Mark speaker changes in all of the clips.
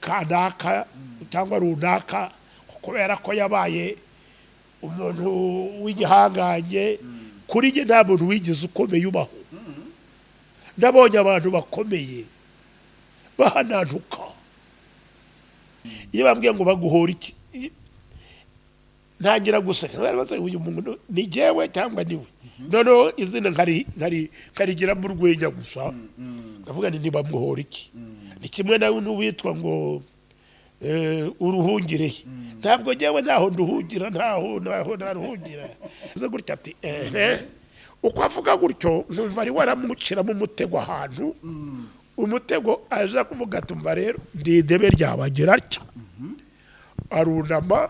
Speaker 1: kanaka cyangwa runaka kubera ko yabaye umuntu w'igihanganye kuri njye nta muntu wigeze ukomeye ubaho nabonye abantu bakomeye bahanantuka iyo bambwiye ngo baguhora iki ntangira guseka uyu muntu ni jyewe cyangwa niwe noneho izina nkarigira mu rwenya gusa ndavuga nti ntibamuhora iki ni kimwe nawe n'uwitwa ngo uruhungire ntabwo jyewe naho nduhungira naho naruhungira uze gutya ati uko avuga gutyo nkumva ari waramukiramo umutego ahantu umutego aje kuvuga ati mva rero ndi idebe ryabagira atya arunama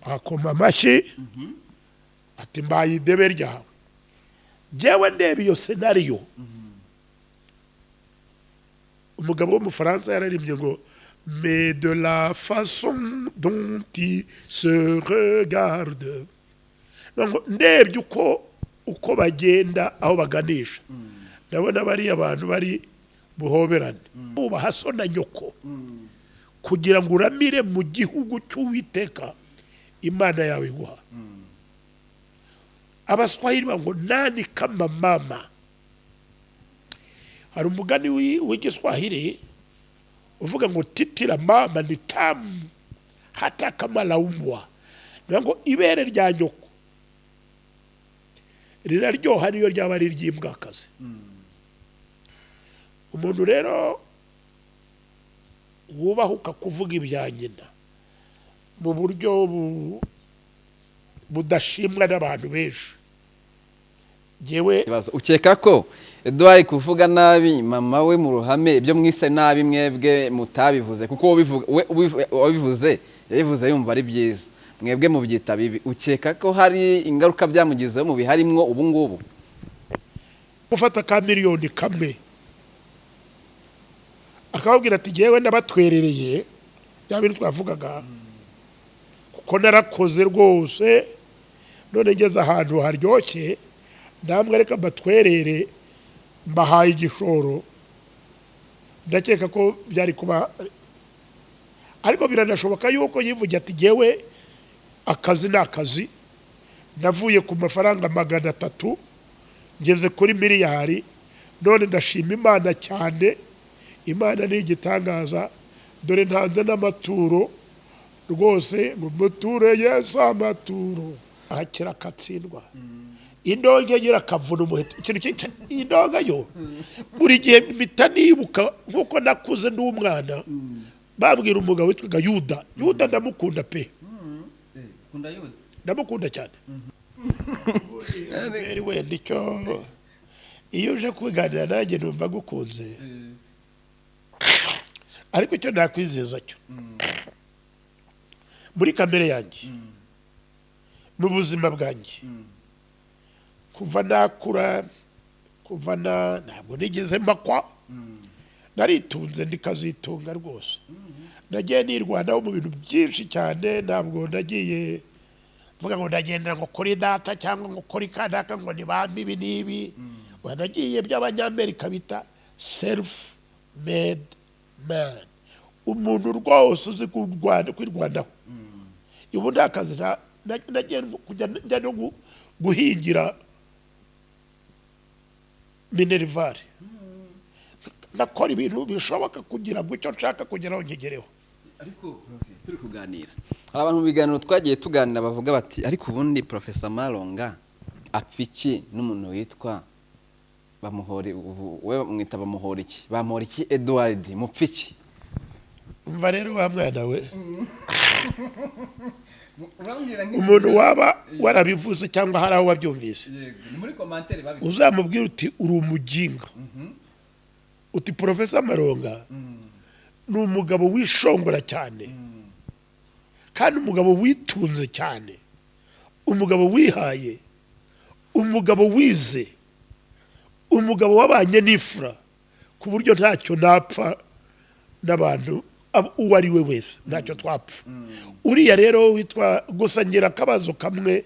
Speaker 1: akoma amashyi ati mbaye idebe ryawe jyewe ndeba iyo senariyo umugabo w'umufaransa yararimbye ngo mais de la façon dont il se regarde ndebye uko bagenda aho baganisha ndabona bariya abantu bari buhoberane ubaha so na nyoko kugira ngo uramire mu gihugu cy'Uwiteka Imana yawe iguha Abaswahili ngo nani kama mama hari umugani w'igiswahili uvuga ngo titira mama ni tamu hata kama laumbwa ngo ibere rya nyoko riraryoha niyo ryaba ari ry'imbwakazi umuntu rero wubahuka kuvuga ibya nyina mu buryo budashimwa n'abantu benshi jewe
Speaker 2: ukeka ko Edouard kuvuga nabi mama we mu ruhame ibyo mwise nabi mwebwe mutabivuze kuko wabivuze yabivuze yumva ari byiza mwebwe mu byita bibi ukeka ko hari ingaruka byamugizeho mu biharimwo ubu ngubu
Speaker 1: gufata ka miliyoni kamwe akababwira ati jewe nabatwerereye ya bintu twavugaga kuko narakoze rwose none ngeze ahantu haryoshye namwe reka batwerere mbahaye igishoro ndakeka ko byari kuba ariko biranashoboka yuko yivugira ati jewe akazi n'akazi navuye ku mafaranga 300 ngeze kuri miliyari none ndashima Imana cyane Imana ni igitangaza dore ntanze n'amaturo rwose ngo muture Yesu amaturo akira katsindwa indonge gira kavuna umuheto ikintu indonga yo buri gihe mitanibuka nkuko nakuze ndi umwana babwira umugabo witwa Yuda ndamukunda pe
Speaker 2: kunda Yuda
Speaker 1: ndamukunda cyane eri we ndicyo iyo uje kuganira nanjye numva gukunze ariko icyo nakwizeza cyo muri kamere yanjye mu buzima bwanjye kuva nakura kuva ntabwo nigeze makwa naritunze ndikazitunga rwose nagiye nirwanaho mu bintu byinshi cyane ntabwo nagiye vuga ngo ndagendera ngo kuri data cyangwa ngo kuri kanaka ngo nibambi ibi nibi wanagiye by'abanyamerika bita self made man umuntu rwose uzi kwirwanaho ubu ndakazi nagiye kujya no guhingira minerivare nakora ibintu bishoboka kugira ngo icyo nshaka kugeraho nkigereho
Speaker 2: ariko turi kuganira hari abantu biganiro twagiye tuganira bavuga bati ariko ubundi Professor Malonga apfiki n'umuntu witwa bamuhore we mwita bamuhore iki Bamporiki Edouard mupfiki
Speaker 1: umva rero wa mwana we umuntu waba warabivuze cyangwa hari aho wabyumvise
Speaker 2: muri commentaire babi
Speaker 1: uzamubwira uti uri umuginga uti Professor Malonga ni umugabo wishongora cyane kandi umugabo witunze cyane umugabo wihaye umugabo wize umugabo wabanye n'ifura ku buryo ntacyo napfa n'abantu uwo ari we wese ntacyo twapfa uriya rero witwa gusa ngira akabazo kamwe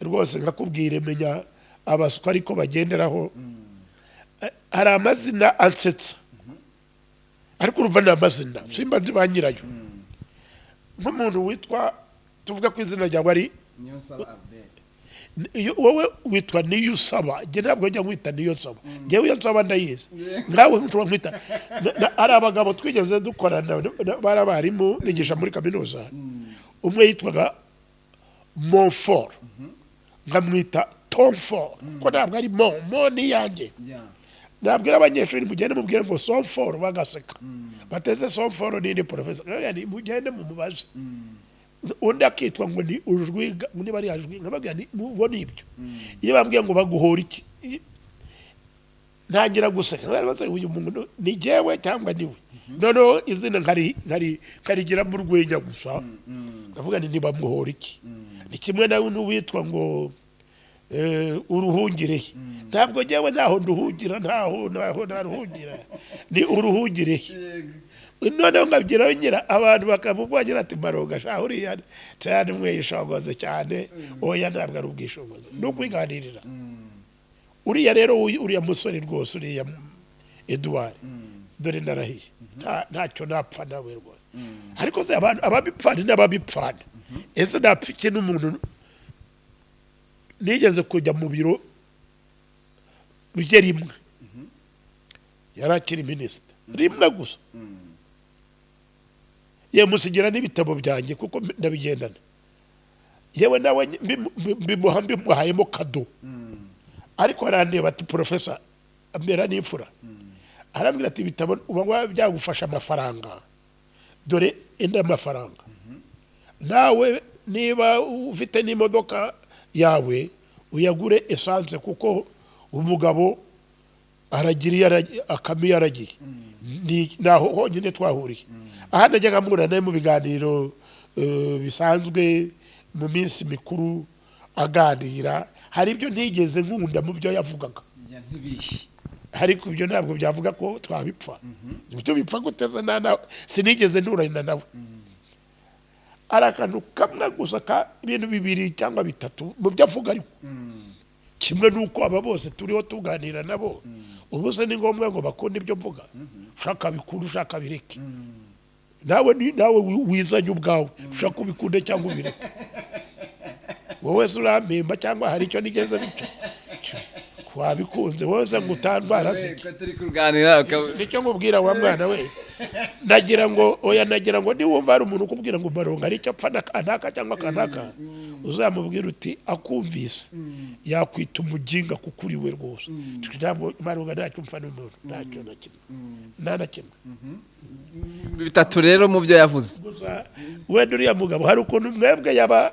Speaker 1: rwose nkakubwire menya abaswa ariko bagenderaho hari amazina ansetsa ariko urumva ni amazina simba nzi ba nyirayo nk'umuntu witwa tuvuga ko izina ryawe ari wowe witwa niyo usaba njye ntabwo njya nkwita niyo nsaba njyewe iyo nsaba ndayizi nkawe nshobora nkwita ari abagabo twigeze dukorana bari abarimu nigisha muri kaminuza umwe yitwaga Montfort nkamwita Tomfort ko ntabwo ari mo ni yanjye nabwira abanyeshuri mugende mubwire ngo Somfort bagaseka bateze Somfort ni professor yani mugende mu mubaze undi akitwa ngo ni ujwiga niba ari ajwi nkabaga ni mubona ibyo iyo bambwiye ngo baguhora iki ntangira guseka baze uyu muntu ni jewe cyangwa niwe noneho izina nkarigira mu rwenya gusa ndavuga ni bamuhora iki ni kimwe nawe n'uwitwa ngo uruhungire ntabwo jewe naho nduhungira naho naruhungira ni uruhungire noneho ngabyiraho nyira abantu bakavugira ati maronga sha uriya cyane mweyishogoze cyane oya ntabwo ari ubwishogoze no kwiganirira uriya rero uriya musore rwose uriya Edouard dore ndarahiye ntacyo napfa nawe rwose ariko se abantu ababipfana n'ababipfana ese napfike n'umuntu nigeze kujya mu biro bye rimwe yarakiri minisita rimwe gusa yemusigira n'ibitabo byanjye kuko ndabigendana yewe nawe mbimuhayemo kado ariko arandeba ati professor ambera n'imfura arambwira ati ibitabo uba byagufasha amafaranga dore enda amafaranga nawe niba ufite n'imodoka yawe uyagure essence kuko umugabo aragira akamiye aragiye ni naho honyine twahuriye aha najyaga mpura nawe mu biganiro bisanzwe mu minsi mikuru aganira hari ibyo ntigeze nkunda mu byo yavugaga ariko ibyo ntabwo byavuga ko twabipfa ibyo bipfa guteza sinigeze nturana nawe ari akantu kamwe gusa ka ibintu bibiri cyangwa bitatu mu byo avuga ariko kimwe nuko aba bose turiho tuganira nabo ubu se ni ngombwa ngo bakunde ibyo mvuga ushaka bikuru ushaka bireke nawe wizanye ubwawe ushaka ubikunde cyangwa ubireke wowe se urampemba cyangwa hari icyo nigeze bico wabikunze wowe se ngo utandwara ziki nicyo nkubwira wa mwana we nagira ngo niwumva hari umuntu ukubwira ngo maronga ari icyo apfa anaka cyangwa kanaka uzamubwira uti akumvise yakwita umuginga kuko uri we rwose ntabwo maronga ntacyo mpfa n'umuntu ntacyo na kimwe nta na kimwe
Speaker 2: bitatu rero mu byo yavuze
Speaker 1: wenda uriya mugabo hari ukuntu mwebwe yaba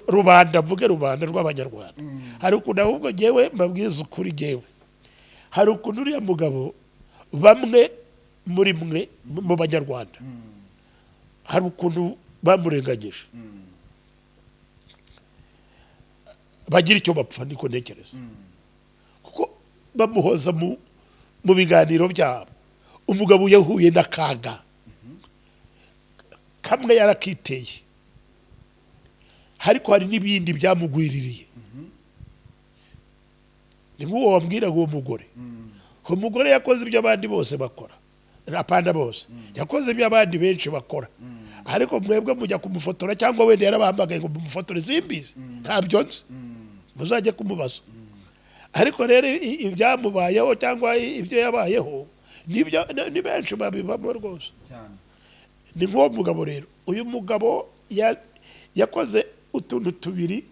Speaker 1: rubanda mvuge rubanda rw'abanyarwanda hari ukuntu ahubwo ngewe mbabwiza ukuri ngewe hari ukuntu uriya mugabo bamwe muri mwe mu banyarwanda hari ukuntu bamurenganyije bagira icyo bapfa niko ntekereza kuko bamuhoza mu biganiro byabo umugabo yahuye n'akaga kamwe yarakiteye ariko hari n'ibindi byamugwiririye ni nk'uwo wambwiraga uwo mugore yakoze ibyo abandi bose bakora apana bose yakoze ibyo abandi benshi bakora ariko mwebwe mujya kumufotora cyangwa wenda yarabahamagaye ngo mumufotore zimbizi ntabyo nzi muzajye kumubaza ariko rero ibyamubayeho cyangwa ibyo yabayeho ni benshi babibamo rwose ni nk'uwo mugabo rero uyu mugabo yakoze utuntu tubiri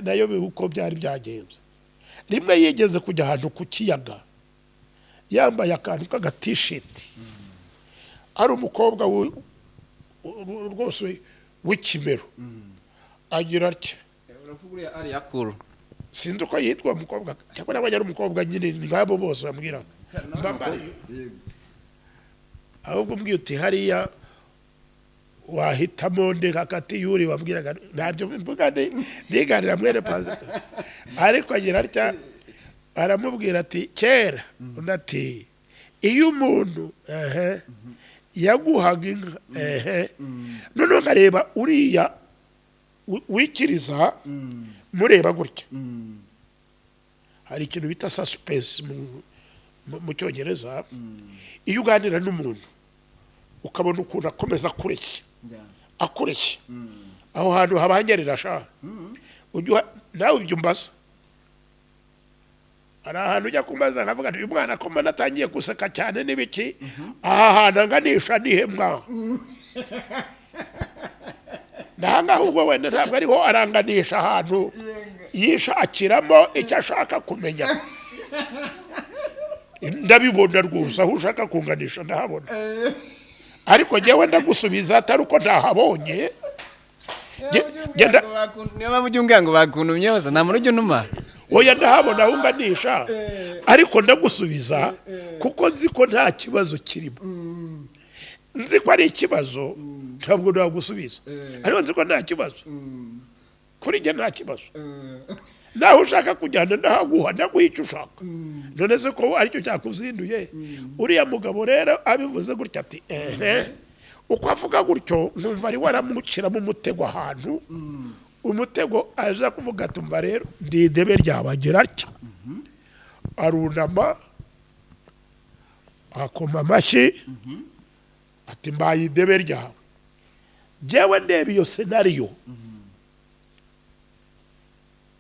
Speaker 1: nayo uko byari byagenze rimwe yigeze kujya ahantu ku kiyaga yambaye akantu k'agatisheti ari umukobwa rwose w'ikimero agira atya sinzi uko yitwa umukobwa cyangwa nawe ari umukobwa nyine ni nk'abo bose bambwira ahubwo mbwiye uti hariya wahitamo nde hagati y'uri wambwiraga ntabyo mvuga ndiganira mwene pastor ariko agira atya aramubwira ati kera undi ati iyo umuntu yaguhaga inka noneho nkareba uriya wikiriza mureba gutya hari ikintu bita suspense mu cyongereza iyo uganira n'umuntu ukabona ukuntu akomeza akureshya aho hantu habanyerera sha nawe ibyo mbaza hari ahantu ujya kumaza nkavuga uyu mwana ko mbona atangiye guseka cyane n'ibiki aha hantu anganisha nihemwa nanga ahubwo wenda ntabwo ariho aranganisha ahantu yishakiramo icyo ashaka kumenya ndabibona rwose aho ushaka kunganisha ndahabona ariko njyewe ndagusubiza atari uko ntahabonye
Speaker 2: niyo mpamvu ujya umbwira ngo bakuntumye hose nta muntu ujya unuma
Speaker 1: oya ndahabona aho unganisha ariko ndagusubiza kuko nzi ko nta kibazo kirimo nzi ko ari ikibazo ntabwo nagusubiza ariko nzi ko nta kibazo kuri njye nta kibazo naho ushaka kujyana ndahaguha ndaguha icyo ushaka none se ko aricyo cyakuzinduye uriya mugabo rero abivuze gutya ati uko avuga gutyo nkumva ari waramukiramo umutego ahantu umutego aje kuvuga ati mva rero ndi idebe ryabagira atya arunama akoma amashyi ati mbaye idebe ryawe njyewe ndeba iyo senariyo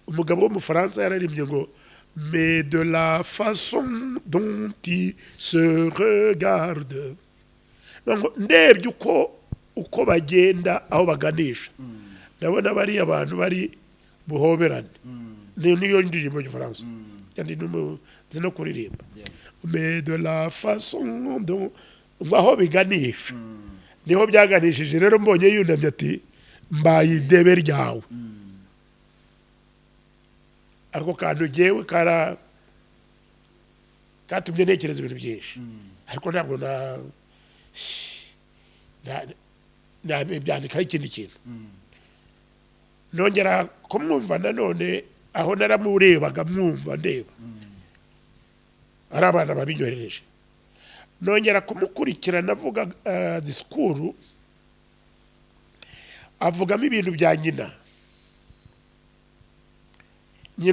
Speaker 1: umugabo w'umufaransa yararimbye ngo mais de la façon dont il se regarde ndebye uko bagenda aho baganisha ndabona bariya abantu bari buhoberane niyo ndirimbo y'Igifaransa kandi nzi no kuririmba mais de la façon dont aho biganisha niho byaganishije rero mbonye yunamye ati mbaye idebe ryawe ariko kantu jewe katumye ntekereza ibintu byinshi ariko ntabwo byandikaho ikindi kintu nongera kumwumva nanone aho naramurebaga mwumva ndeba ari abana babinyohereje nongera kumukurikirana avuga disikuru avugamo ibintu bya nyina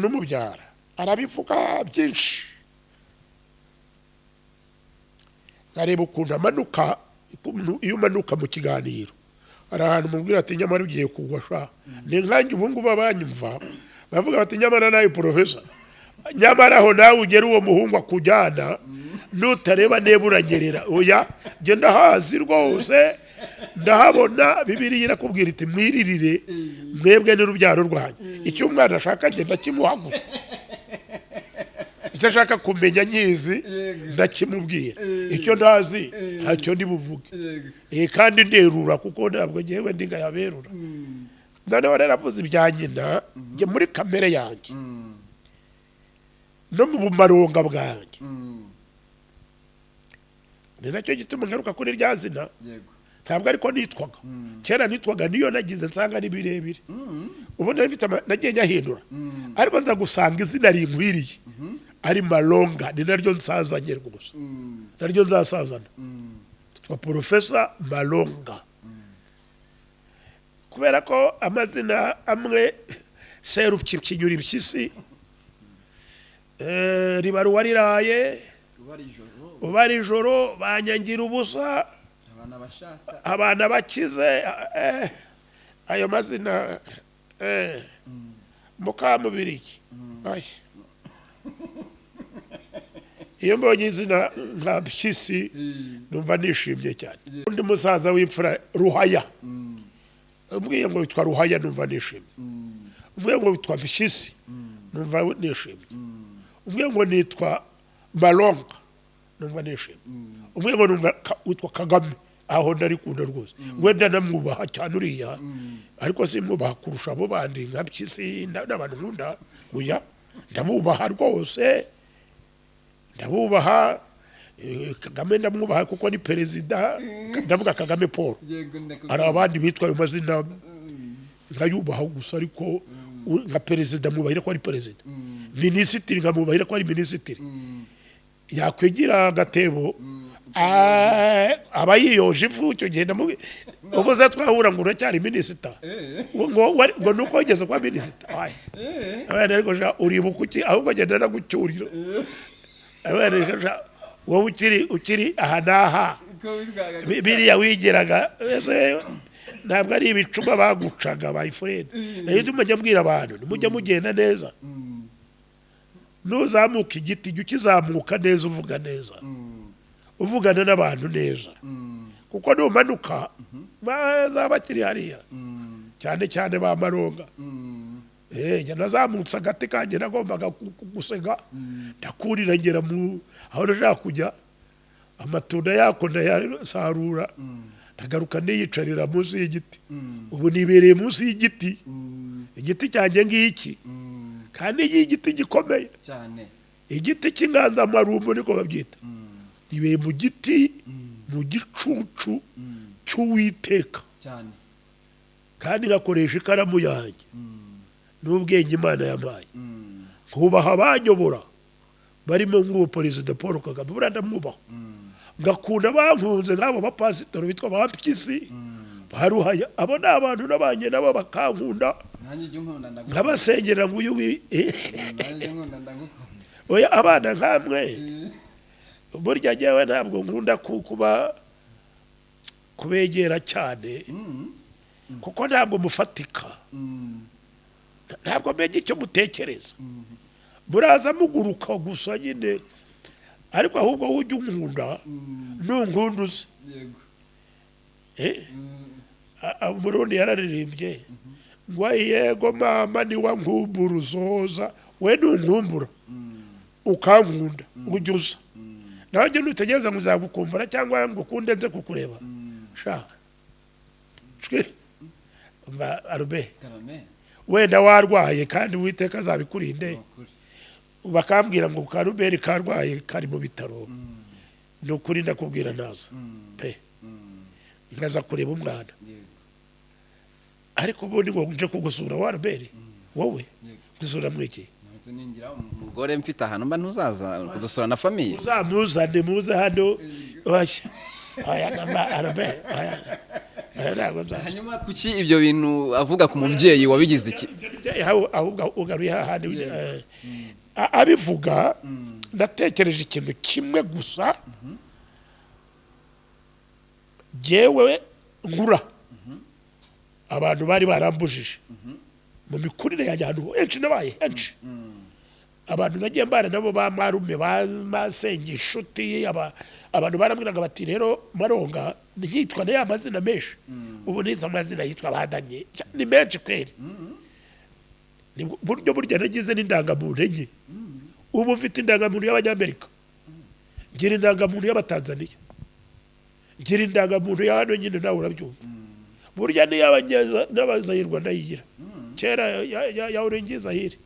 Speaker 1: umubyara arabivuga byinshi nkareba ukuntu amanuka iyo umanuka mu kiganiro hari ahantu mubwira ati nyamara ugiye kugwa sha ni nkanjye ubu ngubu abanyumva bavuga bati nyamara nawe porofesa nyamara aho nawe ugera uwo muhungu akujyana nutareba neba uranyerera oya njye ndahazi rwose ndahabona Bibiliya irakubwira iti mwiririre mwebwe n'urubyaro rwanyu icyo umwana ashaka agenda kimuhagura icyo ashaka kumenya nyizi ndakimubwira icyo ndazi ntacyo ndibuvuge kandi nderura kuko ntabwo ngewe ndi ngayaberura noneho rero avuze ibya nyina njye muri kamere yanjye no mu bumaronga bwanjye ni nacyo gituma ngaruka kuri rya zina ntabwo ariko nitwaga kera nitwaga niyo nagize nsanga ni birebire ubu nagiye nyahindura ariko nza gusanga izina rinkwiriye ari Malonga ni naryo nsazanye rwose naryo nzasazana twa Profesa Malonga kubera ko amazina amwe serupkinyura ibishyisi ribaruwa riraye ubari ijoro banyangira ubusa abana bakize ayo mazina Mukamubiriki iyo mbonye izina nka Mpyisi numva nishimye cyane undi musaza w'imfura Ruhaya ubwiye ngo witwa Ruhaya numva nishimye ubwiye ngo witwa Mpyisi numva nishimye ubwiye ngo nitwa Malonga numva nishimye ubwiye ngo numva witwa Kagame aho ndari kunda rwose wenda namwubaha cyane uriya ariko simwubaha kurusha abo bandi nka Mpyisi n'abantu nkunda oya ndabubaha rwose ndabubaha Kagame ndamwubaha kuko ni perezida ndavuga Kagame Paul hari abandi bitwa ayo mazina nkayubaha gusa ariko nka perezida mwubahira ko ari perezida minisitiri nkamwubahira ko ari minisitiri yakwigira agatebo aba yiyoje ifu icyo gihe ubwo za twahura ngo uracyari minisita ngo nuko wageze kwa minisita abana ariko uribuka uki ahubwo agenda nagucyurira wowe ukiri aha n'aha biriya wigeraga ntabwo ari ibicuma bagucaga bayifurede nayo tumujya mbwira abantu nimujya mugenda neza nuzamuka igiti jya ukizamuka neza uvuga neza uvugana n'abantu neza kuko numanuka bazaba bakiri hariya cyane cyane ba maronga njya nazamutse agati kanjye nagombaga gusega ndakurira ngera aho nashaka kujya amatunda yako ndayasarura ndagaruka niyicarira munsi y'igiti ubu nibereye munsi y'igiti igiti cyanjye ngiki kandi igiti gikomeye cyane igiti cy'inganzamarumbu niko babyita nibereye mu giti mu gicucu cy'Uwiteka cyane kandi ngakoresha ikaramu yanjye n'ubwenge Imana yampaye nkubaha abanyobora barimo nk'uwo perezida Paul Kagame buriya ndamwubaha ngakunda bankunze nk'abo bapasitoro bitwa Bamporiki baruhaya abo ni abantu n'abanye nabo bakankunda nkabasengera ngo uyu oya abana nkamwe burya njyewe ntabwo nkunda kubegera cyane kuko ntabwo mufatika ntabwo menya icyo mutekereza muraza muguruka gusa nyine ariko ahubwo ujya unkunda nunkunduze umurundi yararirimbye ngo yego mama niwa nkumbura uzoza we nunkumbura ukankunda ujya uza nawe njye nutegereza ngo uzagukumbura cyangwa ngo ukunde nze kukureba shaka arube wenda warwaye kandi Uwiteka azabikurinde bakambwira ngo Karuberi karwaye kari mu bitaro nukuri ndakubwira naza pe ngaza kureba umwana ariko ubundi ngo nje kugusura waruberi wowe gusura mwiki
Speaker 2: ningira umugore mfite ahantu mba ntuzaza kudusura na famiye
Speaker 1: uzamuzane muze hano aya namba arabe
Speaker 2: hanyuma kuki ibyo bintu avuga ku mubyeyi wabigize iki
Speaker 1: ahubwo ugaruye hahandi abivuga ndatekereje ikintu kimwe gusa jewe nkura abantu bari barambujije mu mikurire yanjye ahantu henshi nabaye henshi abantu nagiye mbana nabo ba marume basenye inshuti abantu barambwiraga bati rero maronga ntiyitwa na ya mazina menshi ubu niza amazina yitwa badanye ni menshi kweri burya nagize n'indangamuntu enye ubu mfite indangamuntu y'Abanyamerika ngira indangamuntu y'Abatanzaniya ngira indangamuntu ya hano nyine nawe urabyumva burya n'Abazayirwa ndayigira kera ya Urengizahiri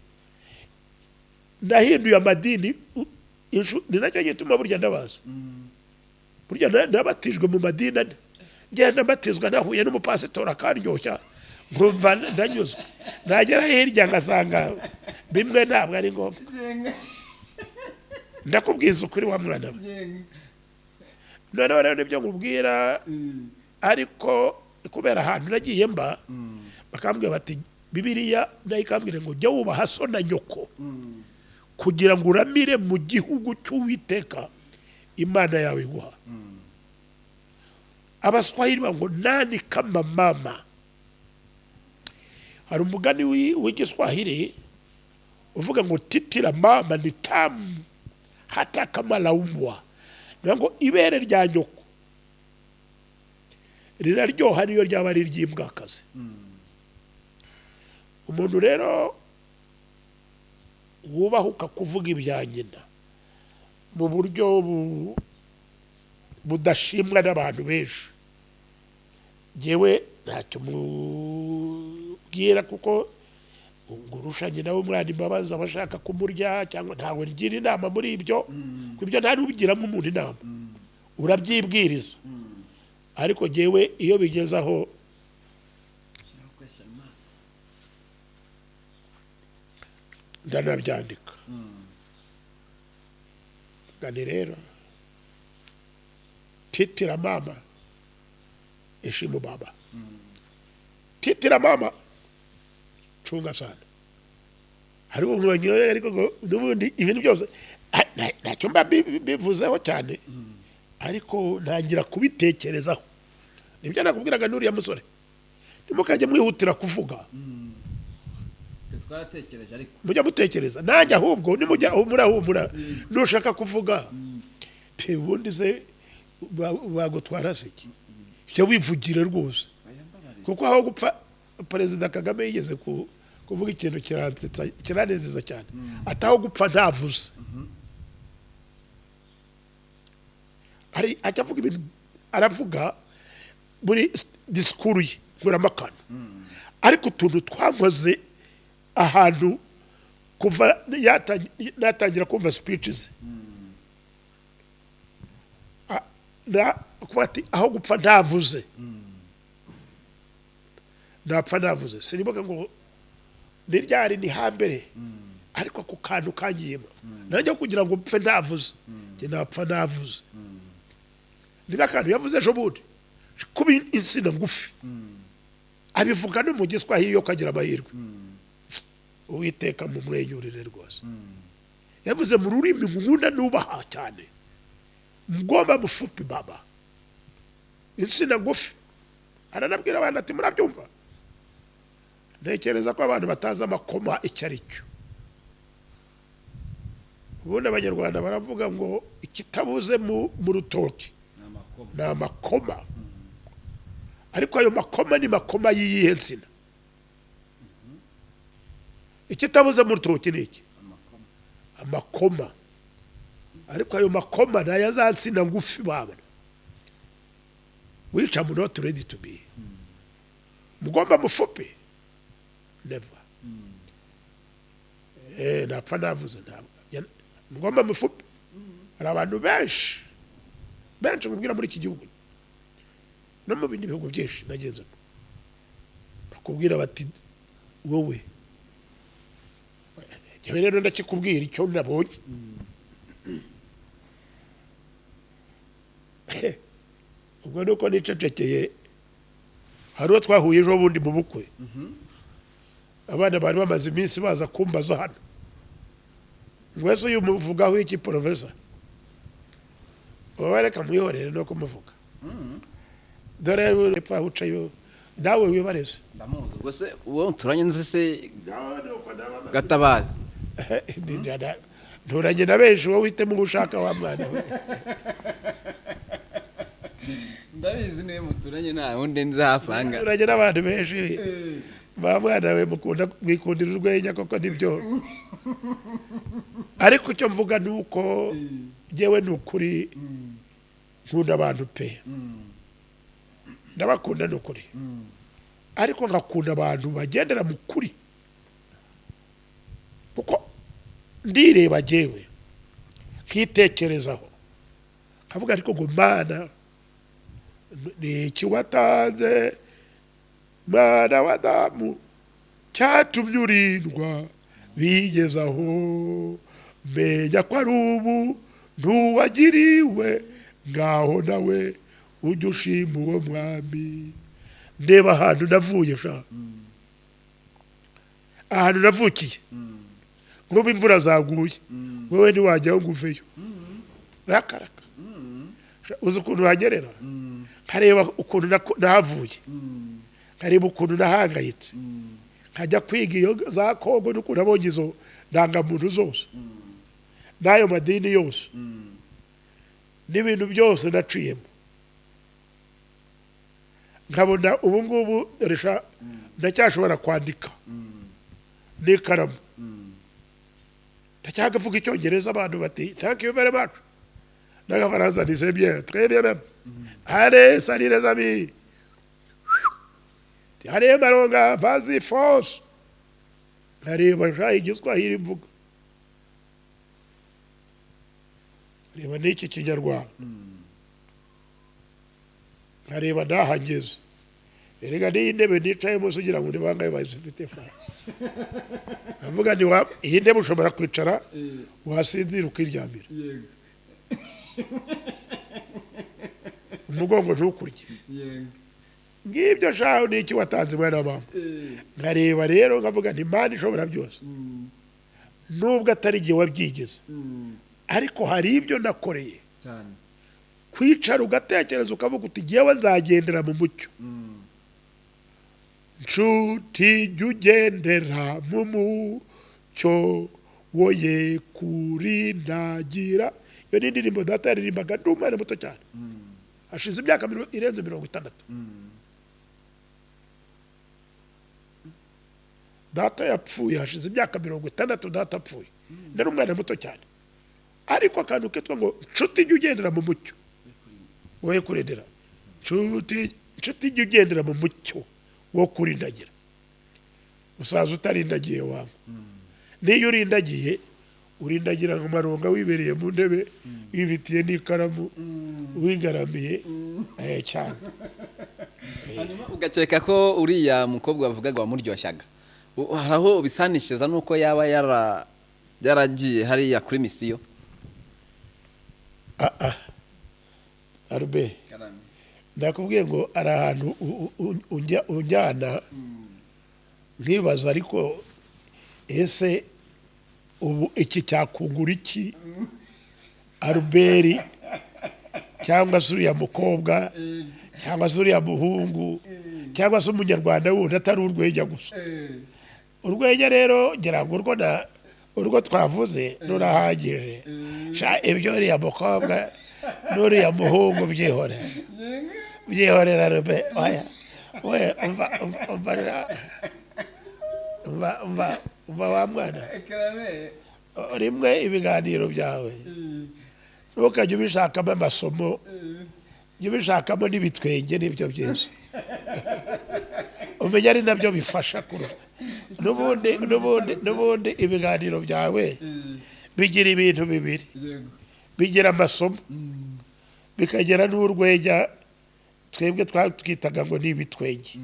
Speaker 1: nahinduye amadini ni nacyo gituma burya ndabaza burya nabatijwe mu madini ane ngenda mbatizwa nahuye n'umupasitora akaryoshya nkumva ndanyuzwe nagera hirya ngasanga bimwe ntabwo ari ngombwa ndakubwiza ukuri wa mwana noneho rero nibyo nkubwira ariko kubera ahantu nagiye mba bakambwira bati Bibiliya nayo ikambwira ngo jya wubaha so na nyoko kugira ngo uramire mu gihugu cy'Uwiteka Imana yawe iguha Abaswahili ngo nani kama mama hari umugani w'igiswahili uvuga ngo titira mama ni tamu hata kama laumbwa ngo ibere rya nyoko riraryoha niyo ryaba ari ry'imbwakazi umuntu rero wubahuka kuvuga ibya nyina mu buryo budashimwa n'abantu benshi jewe ntacyo mubwira kuko ngurusha nyina w'umwana imbabazi abashaka kumurya cyangwa ntawe ngira inama muri ibyo ibyo ntari ubigiramo umuntu inama urabyibwiriza ariko jewe iyo bigezaho ndanabyandika gani rero titira mama heshimu baba titira mama chunga sana ariko mwanyore ariko n'ubundi ibintu byose ntacyo mba bivuzeho cyane ariko ntangira kubitekerezaho nibyo nakubwiraga n'uriya musore ntimukajye mwihutira kuvuga
Speaker 2: twaratekereje ariko
Speaker 1: mujya mutekereza nanjye ahubwo nimujya humura nushaka kuvuga ubundi se bagutwara siki icyo wivugira rwose kuko aho gupfa perezida Kagame yigeze kuvuga ikintu kiranezeza cyane ataho gupfa ntavuze ari avuga ibintu aravuga muri disikuru ye nkuramakana ariko utuntu twankoze ahantu kuva natangira kumva speech ze kuba ati aho gupfa ntavuze napfa navuze sinibuka ngo ni ryari ni hambere ariko ku kantu kangiyemo nanjye kugira ngo mpfe ntavuze njye napfa navuze ni akantu yavuze ejo bundi kuba insina ngufi abivuga no mu giswahili yo kagira amahirwe uwiteka mu mwenyurire rwose yavuze mu rurimi nkunda nubaha cyane mugomba mufupi baba insina ngufi aranabwira abantu ati murabyumva ntekereza ko abantu batazi amakoma icyo ari cyo ubundi abanyarwanda baravuga ngo ikitabuze mu rutoki ni amakoma ariko ayo makoma ni makoma y'iyihe nsina ikitabuze mu rutoki ni iki amakoma ariko ayo makoma ni aya za nsina ngufi babona which I'm not ready to be mugomba mufupi never napfa navuze ntabwo mugomba mufupi hari abantu benshi kubwira muri iki gihugu no mu bindi bihugu byinshi nagenzemo bakubwira bati wowe yewe rero ndakikubwira icyo nabonye ubwo nuko nicecekeye hari uwo twahuye ejo bundi mu bukwe abana bari bamaze iminsi baza kumbaza hano ngo ese uyu muvugaho iki professor reka mwihorere no kumuvuga dore epfa ucayo nawe wibareze
Speaker 2: ndamuzi ubwo se uwo turanye nzi se Gatabazi
Speaker 1: nturanye na benshi wowe uhitemo ugushaka wa mwana we
Speaker 2: ndabizi niwe muturanye nta wundi nzahafanga
Speaker 1: nturanye n'abantu benshi ba mwana we mwikundira urwenya koko nibyo ariko icyo mvuga ni uko jyewe ni ukuri nkunda abantu pe ndabakunda ni ukuri ariko nkakunda abantu bagendera mu kuri kuko ndireba jyewe nkitekerezaho kavuga ariko ngo Mana ni iki watanze Mwana wa Adamu cyatumye urindwa bigezaho menya ko ari ubu ntuwagiriwe ngaho nawe ujye ushima uwo mwami ndeba ahantu navuye sha ahantu navukiye nk'ubu imvura zaguye wowe ntiwajyaho ngo uveyo rakaraka uzi ukuntu hanyerera nkareba ukuntu nahavuye nkareba ukuntu nahangayitse nkajya kwiga iyo za Kongo n'ukuntu abonye izo ndangamuntu zose n'ayo madini yose n'ibintu byose naciyemo nkabona ubu ngubu resha ndacyashobora kwandika n'ikaramu ndacyagavuga icyongereza abantu bati thank you very much n'agafaransa ni c'est bien très bien même allez salut les amis allez maronga vas-y force nkareba sha igiswahili mvuga reba n'iki kinyarwanda nkareba ndahangeze erega n'iyi ntebe nicayemo ugira ngo nibangaye bazifite fa avuga ni iyi ntebe ushobora kwicara wasinzira ukiryamira umugongo ntukurye ngibyo shaho n'iki watanze mwana mama nkareba rero nkavuga nti Imana ishobora byose nubwo atari igihe wabyigize ariko hari ibyo nakoreye
Speaker 2: cyane
Speaker 1: kwicara ugatekereza ukavuga uti jyewe nzagendera mu mucyo nshuti jya ugendera mu mucyo woye kurindagira. Iyo ni indirimbo data yaririmbaga ndi umwana muto cyane hashize imyaka irenze 60. Data yapfuye hashize imyaka 60 data apfuye nari umwana muto cyane, ariko akantu kitwa ngo nshuti jya ugendera mu mucyo woye kurindira, nshuti jya ugendera mu mucyo wo kurindagira. Usaza utarindagiye wangu, niyo urindagiye urindagira ngo maronga wibereye mu ntebe wibitiye n'ikaramu wigaramiye cyane.
Speaker 2: hanyuma ugakeka ko uriya mukobwa wavugaga wamuryoshyaga, aho ubisanishiza nuko yaba yaragiye hariya kuri misiyo.
Speaker 1: Arbe ndakubwiye ngo ari ahantu unjyana nkibaza, ariko ese ubu iki cyakungura iki? Albert cyangwa se uriya mukobwa cyangwa se uriya muhungu cyangwa se umunyarwanda wundi atari urwenya gusa. Urwenya rero ngira ngo urwo twavuze rurahagije. Ibyo uriya mukobwa n'uriya muhungu byihorera rube we umva wa mwana rimwe ibiganiro byawe ntukajya ubishakamo amasomo, jya ubishakamo n'ibitwenge n'ibyo byose umenya ari nabyo bifasha kuruta. N'ubundi ibiganiro byawe bigira ibintu bibiri, bigira amasomo bikagira n'urwenya twebwe twitaga ngo ni ibitwenge.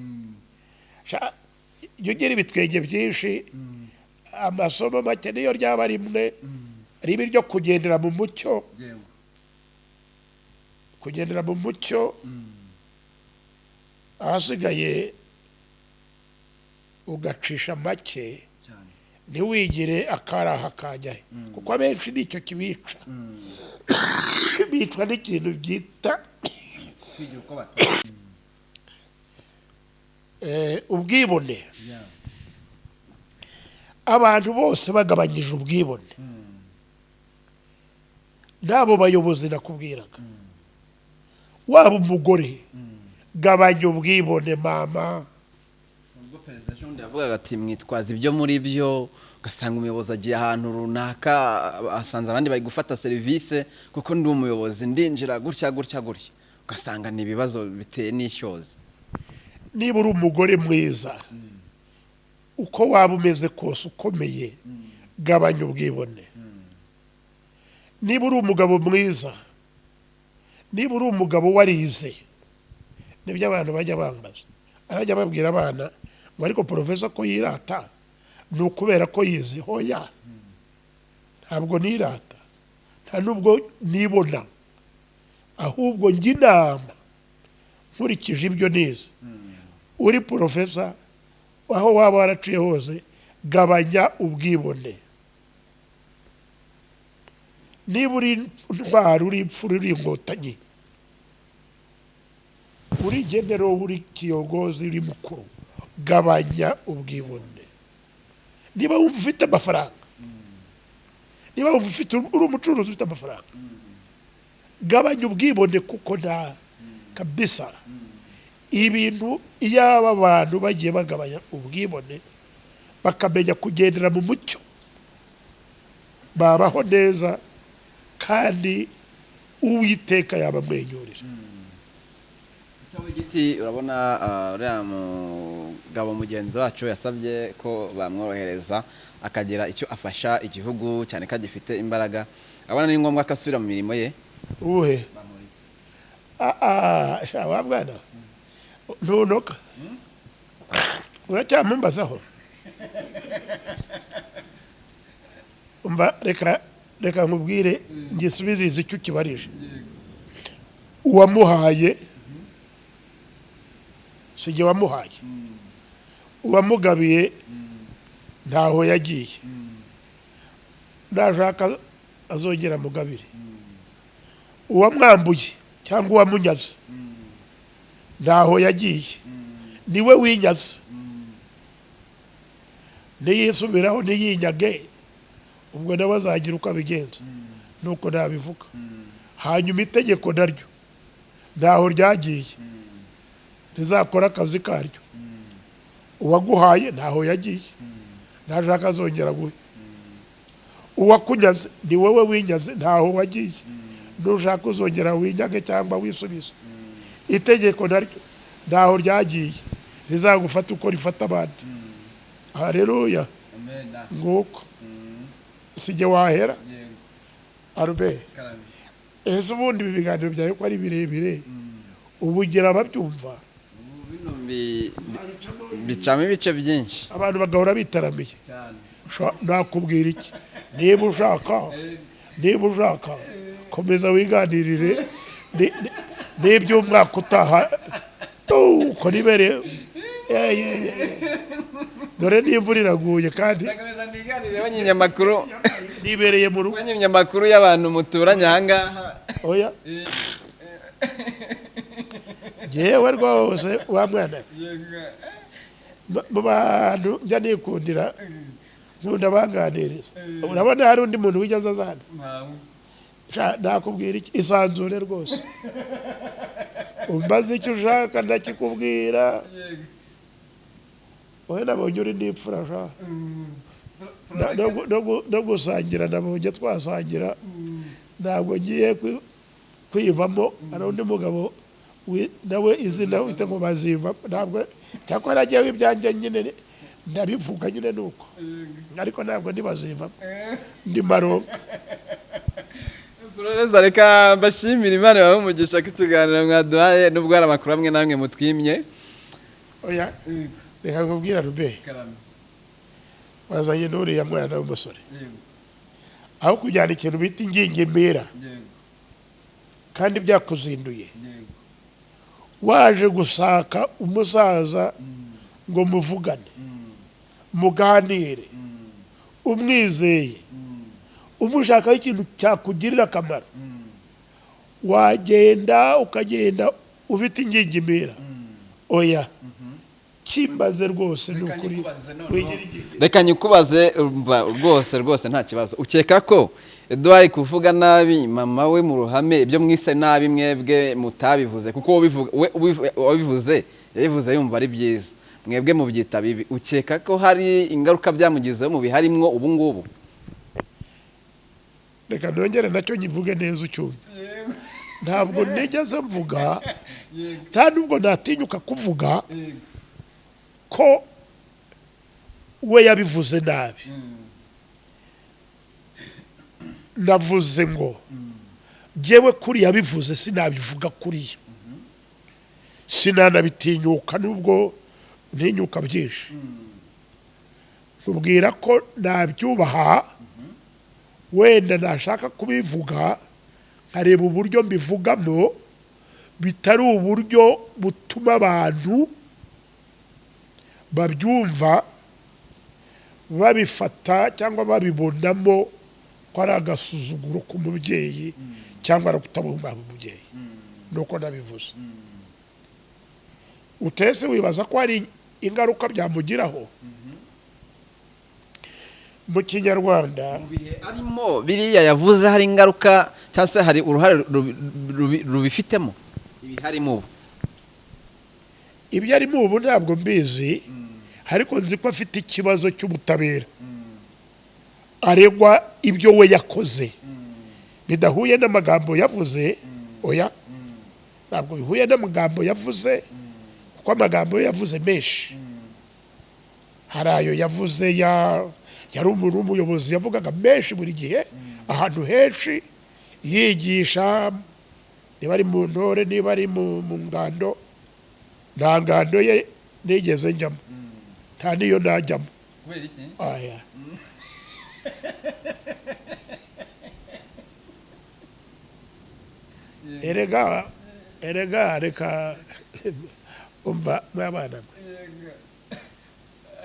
Speaker 1: Jya ugira ibitwenge byinshi, amasomo make niyo ryaba rimwe ribi ryo kugendera mu mucyo. Kugendera mu mucyo ahasigaye ugacisha make ntiwigire akaraha kajyahe, kuko abenshi nicyo kibica. Bicwa n'ikintu byita ubwibone. Abantu bose bagabanyije ubwibone, n'abo bayobozi nakubwiraga, waba umugore gabanya ubwibone mama.
Speaker 2: Ubwo perezida Jondi yavugaga ati mwitwaza ibyo muri byo, ugasanga umuyobozi agiye ahantu runaka asanze abandi bari gufata serivisi, kuko ndi umuyobozi ndinjira gutya, ugasanga ni ibibazo biteye n'ishyozi.
Speaker 1: Niba uri umugore mwiza uko waba umeze kose ukomeye, gabanya ubwibone. Niba uri umugabo mwiza, niba uri umugabo warize, nibyo abantu bajya bambaza, arajya babwira abana ngo ariko profesa ko yirata ni ukubera ko yize. Hoya, ntabwo nirata, nta nubwo nibona, ahubwo njye inama nkurikije ibyo nize. Uri profesa aho waba waraciye hose, gabanya ubwibone. Niba uri intwari, uri imfura, uri inkotanyi, uri genero, uri kiyogozi, uri mukuru, gabanya ubwibone. Niba wumva ufite amafaranga, niba wumva uri umucuruzi ufite amafaranga, gabanya ubwibone, kuko nta kabisa ibintu iyo aba bantu bagiye bagabanya ubwibone bakamenya kugendera mu mucyo, babaho neza kandi uwiteka yabamwenyurira.
Speaker 2: Igiti urabona uriya mugabo mugenzi wacu yasabye ko bamworohereza akagira icyo afasha igihugu, cyane ko gifite imbaraga. Abana ni ngombwa ko asubira mu mirimo ye.
Speaker 1: Uhe wa bwana ntunoka uracyamumbazaho. Umva reka nkubwire ngisubize icyo kibarije. Uwamuhaye sijye wamuhaye, uwamugabiye ntaho yagiye. Ndashaka azongera mugabire uwamwambuye cyangwa uwamunyaze ntaho yagiye niwe winyaze niyisubiraho niyinyage ubwo nawe azagira uko abigenza nuko nabivuga hanyuma itegeko naryo ntaho ryagiye rizakora akazi karyo uwaguhaye ntaho yagiye ntashaka azongera guhe uwakunyaze ni wowe winyaze ntaho wagiye nushaka uzongera winyage cyangwa wisubize itegeko naryo ntaho ryagiye rizagufata uko rifata abandi haleluya nguko sijye wahera arube ese ubundi ibi biganiro byawe ko ari birebire ubugira ababyumva
Speaker 2: bicamo ibice byinshi
Speaker 1: abantu bagahora bitaramiye nakubwira iki niba ushaka komeza wiganirire n'iby'umwaka utaha uko nibereye dore n'imvura iraguye kandi nibereye mu rugo
Speaker 2: abanyamakuru y'abantu muturanye ahangaha
Speaker 1: oya jewe rwose wa mwana mu bantu njya nikundira nkunda banganiriza urabona hari undi muntu wigeze azana nakubwira iki isanzure rwose umbaze icyo ushaka ndakikubwira wowe nabonye uri n'imfura no gusangira nabonye twasangira ntabwo ngiye kwivamo hari undi mugabo nawe izina wita ngo baziva ntabwo cyakora agiyeho ibyanjye nyine ndabivuga nyine nuko ariko ntabwo ndibazivamo ndi maronga
Speaker 2: Profesa reka mbashimira Imana yawe umugisha k'ikiganiro mwaduhaye nubwo hari amakuru amwe namwe mutwimye
Speaker 1: oya reka nkubwira Rube wazanye n'uriya mwana w'umusore aho kujyana ikintu bita ingingimira kandi byakuzinduye waje gusaka umusaza ngo muvugane muganire umwizeye umushakaho ikintu cyakugirira akamaro wagenda ukagenda ufite ingingimira oya kimbaze rwose ni ukuri
Speaker 2: reka nyikubaze rwose nta kibazo ukeka ko Edouard kuvuga nabi mama we mu ruhame ibyo mwise nabi mwebwe mutabivuze kuko wabivuze yabivuze yumva ari byiza mwebwe mu byita bibi ukeka ko hari ingaruka byamugizeho mu biharimwo ubu ngubu
Speaker 1: reka nongere nacyo nyivuge neza ucyumve ntabwo nigeze mvuga nta nubwo natinyuka kuvuga ko we yabivuze nabi navuze ngo jyewe kuri yabivuze sinabivuga kuriya sinanabitinyuka nubwo ntinyuka byinshi nkubwira ko nabyubaha wenda nashaka kubivuga nkareba uburyo mbivugamo bitari uburyo butuma abantu babyumva babifata cyangwa babibonamo ko ari agasuzuguro k'umubyeyi cyangwa ari ukutabumba umubyeyi nuko nabivuze utese wibaza ko hari ingaruka byamugiraho mu kinyarwanda
Speaker 2: arimo biriya yavuze hari ingaruka cyangwa se hari uruhare rubifitemo ibiharimo ubu
Speaker 1: ibyo arimo ubu ntabwo mbizi ariko nzi ko afite ikibazo cy'ubutabera aregwa ibyo we yakoze bidahuye n'amagambo yavuze oya ntabwo bihuye n'amagambo yavuze kuko amagambo ye yavuze menshi hari ayo yavuze yari umuntu w'umuyobozi yavugaga menshi buri gihe ahantu henshi yigisha niba ari mu ntore niba ari mu ngando nta ngando ye nigeze njyamo nta niyo najyamo
Speaker 2: kubera iki
Speaker 1: aya erega reka umva mwabana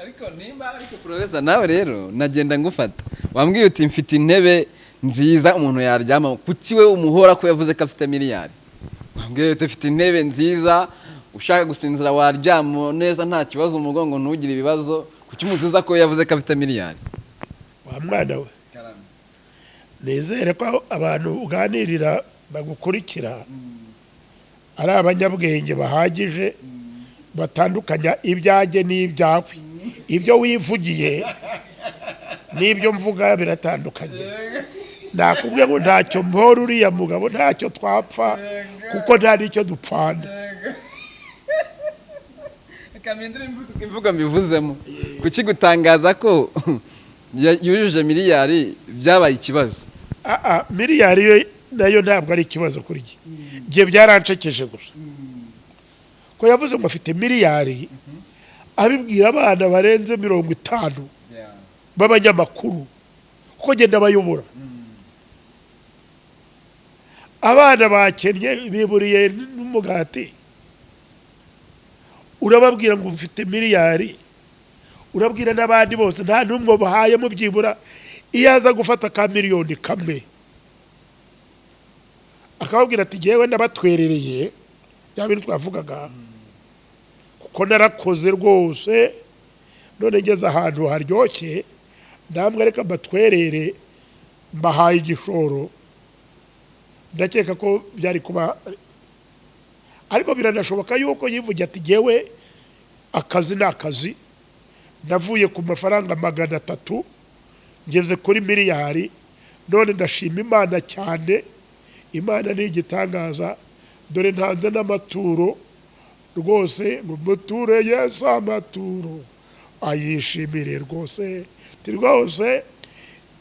Speaker 2: ariko nimba ariko Profesa nawe rero nagenda ngufata wambwiye uti mfite intebe nziza umuntu yaryama, kuki we umuhora ko yavuze ko afite miliyari? Wambwiye ufite intebe nziza, ushaka gusinzira waryama neza nta kibazo, umugongo ntugire ibibazo, kuki umuziza ko yavuze ko afite miliyari?
Speaker 1: Wa mwana we, nezere ko abantu uganirira bagukurikira ari abanyabwenge bahagije, batandukanya ibyanjye n'ibyawe. Ibyo wivugiye n'ibyo mvuga biratandukanye. Nakubwiye ngo ntacyo mpora uriya mugabo, ntacyo twapfa kuko nta n'icyo dupfana.
Speaker 2: Imvugo mbivuzemo, kuki gutangaza ko yujuje miliyari byabaye ikibazo?
Speaker 1: Miliyari yo nayo ntabwo ari ikibazo kuri njye byarancekeje gusa ko yavuze ngo afite miliyari, abibwira abana barenze 50 b'abanyamakuru kuko genda bayobora. Abana bakennye biburiye n'umugati, urababwira ngo ufite miliyari, urabwira n'abandi bose nta n'umwe bahaye mu byibura iyo aza gufata ka miliyoni kamwe akababwira ati jyewe nabatwerereye bya bintu twavugaga kuko narakoze rwose, none ngeze ahantu haryoshye, namwe reka mbatwerere mbahaye igishoro. Ndakeka ko byari kuba, ariko biranashoboka yuko yivugira ati jyewe akazi ni akazi, navuye ku mafaranga 300 ngeze kuri miliyari, none ndashima Imana cyane. Imana ni igitangaza, dore ntanze n'amaturo rwose, ngo muture Yesu amaturo ayishimire rwose, rwose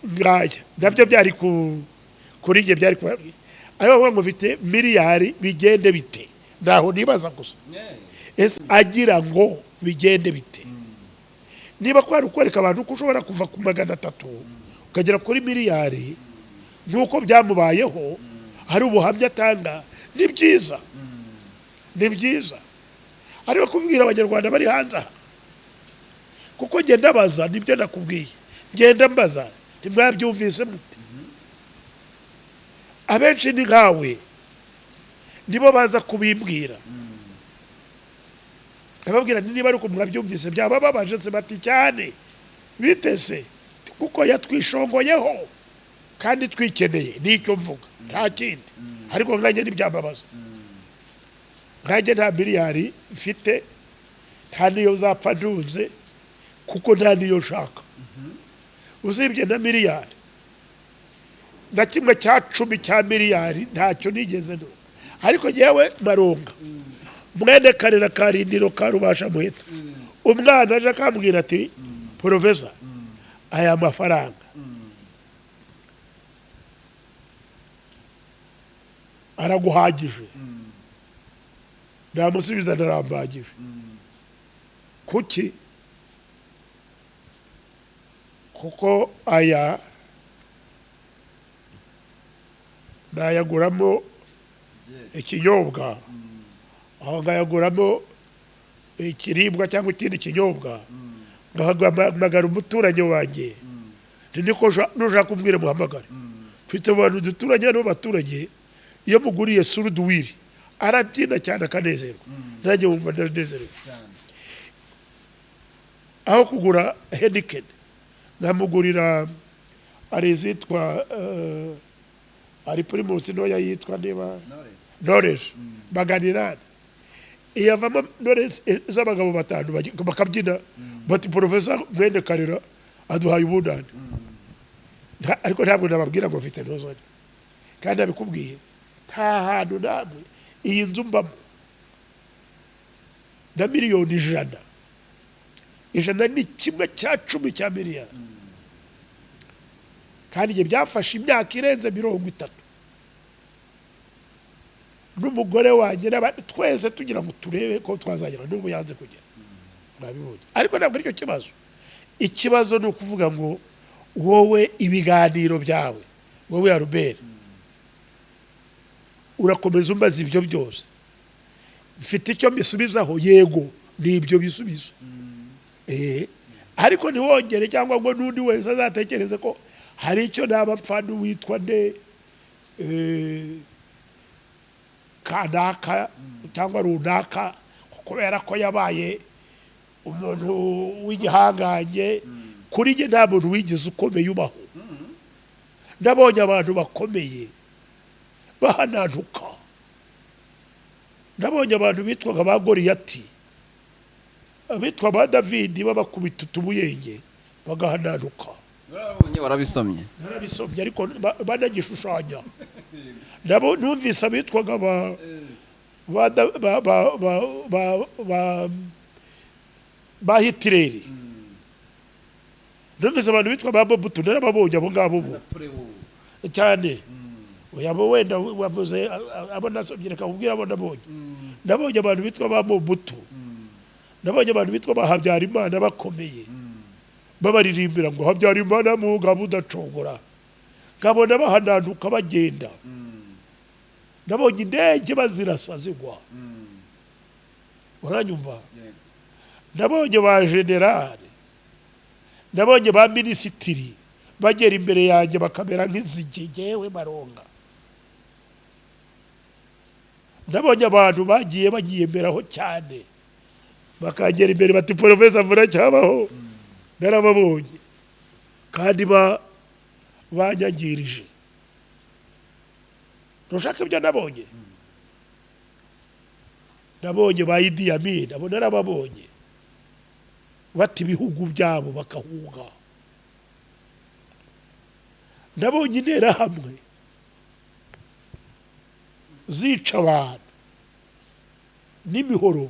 Speaker 1: ngaya. Nabyo byari kuri njye byari kuba, ariko ngo mfite miliyari bigende bite? Naho nibaza gusa ese agira ngo bigende bite? Niba kwari ukwereka abantu ko ushobora kuva ku 300 ukagera kuri miliyari nuko byamubayeho, hari ubuhamya atanga, ni byiza, ni byiza. Ariko kubwira abanyarwanda bari hanze aha, kuko ngenda baza nibyo nakubwiye, ngenda mbaza ntimwabyumvise mute? Abenshi ni nkawe nibo baza kubimbwira, ababwira niba ari uko mwabyumvise byaba babaje se bati cyane bitese kuko yatwishongoyeho kandi twikeneye, nicyo mvuga nta kindi. Ariko nkanjye ntibyambabaza, nkanjye nta miliyari mfite, nta niyo zapfa ntunze kuko nta niyo nshaka. Uzibye na miliyari na 1/10 cya miliyari ntacyo nigeze ntunga. Ariko yewe Maronga mwene Karera Karindiro Karubasha Muheto, umwana aje akambwira ati Professor, aya mafaranga araguhagije? Ndamusubiza narambagije. Kuki? Kuko aya nayaguramo ikinyobwa, aho ngayaguramo ikiribwa cyangwa ikindi kinyobwa, ngahamagara umuturage wanjye, niko nushaka kumbwira muhamagare. Mfite abantu duturanye n'abaturage, iyo muguriye suruduwiri arabyina cyane akanezerwa, nanjye wumva ndanezerewe. Aho kugura Heineken nkamugurira ari izitwa ari Primus ntoya yitwa niba Knowledge 800, iyavamo Knowledge z'abagabo 5 bakabyina bati Professor mwene Karera aduhaye ubundane. Ariko ntabwo nababwira ngo mfite ntozone, kandi abikubwiye nta hantu namwe iyi nzu mbamo na miliyoni 100 ni 1/10 cya miliyari, kandi ibyo byafashe imyaka irenze 30 n'umugore wanjye n'abandi twese tugira ngo turebe ko twazagera n'ubu yanze kugera. Babibonye. Ariko ntabwo aricyo kibazo. Ikibazo ni ukuvuga ngo wowe ibiganiro byawe, wowe ya Robert, urakomeza umbaza ibyo byose, mfite icyo mbisubizaho, yego n'ibyo bisubizo. Ariko ntiwongere cyangwa ngo n'undi wese azatekereze ko hari icyo naba mpfana witwa nde kanaka cyangwa runaka kubera ko yabaye umuntu w'igihangange kuri njye nta muntu wigeze ukomeye ubaho nabonye abantu bakomeye bahanantuka nabonye abantu bitwaga ba Goriyati abitwa ba Davidi babakubita utubuyenge bagahanantuka
Speaker 2: warabisomye
Speaker 1: narabisomye ariko banagishushanya nabo numvise abitwaga ba Hitireri numvise abantu bitwa ba Mobutu narababonye abo ngabo bo cyane uyabo wenda wavuze abo nasomye reka kubwira abo nabonye abantu bitwa ba Mobutu nabonye abantu bitwa ba Habyarimana bakomeye babaririmbira ngo Habyarimana mugabo udacogora ngabona bahanantuka bagenda nabonye indege bazirasa zigwa uranyumva nabonye ba generale nabonye ba minisitiri bagera imbere yanjye bakamera nk'inzige jewe Maronga nabonye abantu bagiye mberaho cyane bakagera imbere bati Professor muracyabaho narababonye kandi banyagirije ntushaka ibyo nabonye ba Idi Amin abo narababonye bati ibihugu byabo bakahuga nabonye intera hamwe zica abantu n'imihoro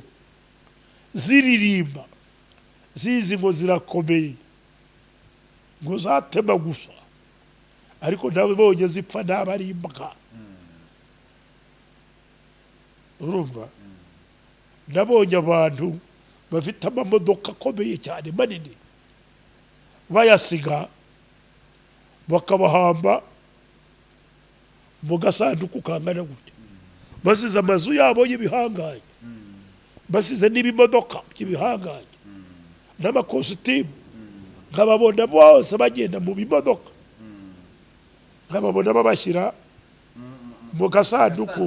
Speaker 1: ziririmba zizi ngo zirakomeye ngo zatema gusa ariko nabonye zipfa n'abarimbwa urumva nabonye abantu bafite amamodoka akomeye cyane manini bayasiga bakabahamba mu gasanduku kangana gutya basize amazu yabo y'ibihanganye basize n'ibimodoka by'ibihanganye n'amakositimu nkababona bose bagenda mu bimodoka nkababona babashyira mu gasanduku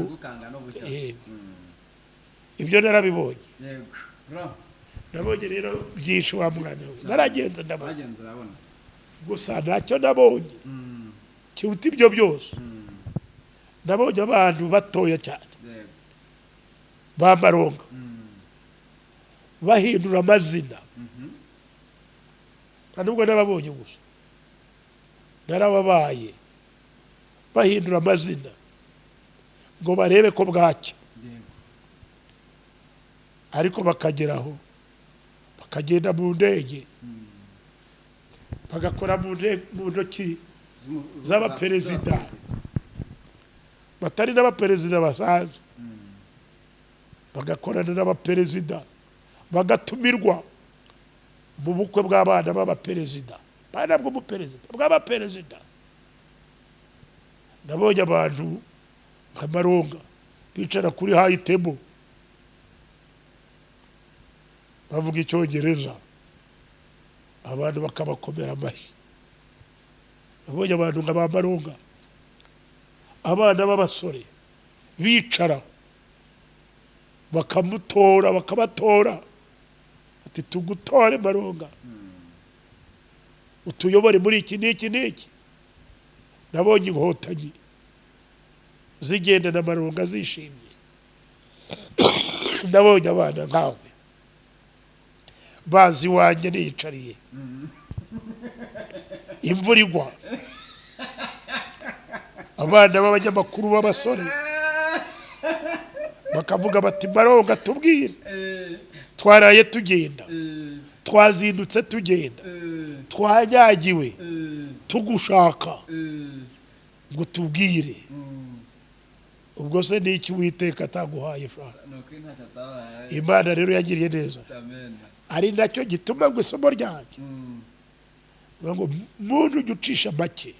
Speaker 1: ibyo narabibonye nabonye rero byinshi wa mwana we naragenze ndabona gusa ntacyo nabonye kiruta ibyo byose nabonye abantu batoya cyane ba Maronga bahindura amazina nubwo nababonye gusa narababaye bahindura amazina ngo barebe ko bwacya ariko bakageraho bakagenda mu ndege bagakora mu ntoki z'abaperezida batari n'abaperezida basanzwe bagakorana n'abaperezida bagatumirwa mu bukwe bw'abana b'abaperezida bana bw'umuperezida bw'abaperezida nabonye abantu nka Maronga bicara kuri hayitebo bavuga icyongereza abantu bakabakomera amashyi nabonye abantu nka ba Maronga abana b'abasore bicara bakabatora ati tugutore Maronga utuyobore muri iki n'iki nabonye inkotanyi zigenda na Maronga zishimye nabonye abana nkawe bazi wanjye niyicariye imvura igwa abana b'abanyamakuru b'abasore bakavuga bati Maronga tubwire twaraye tugenda twazindutse tugenda twanyagiwe tugushaka ngo tubwire ubwo se n'iki Uwiteka ataguhaye fara Imana rero yagiriye neza ari nacyo gituma ngo isomo ryanjye ngo muntu ujya ucisha make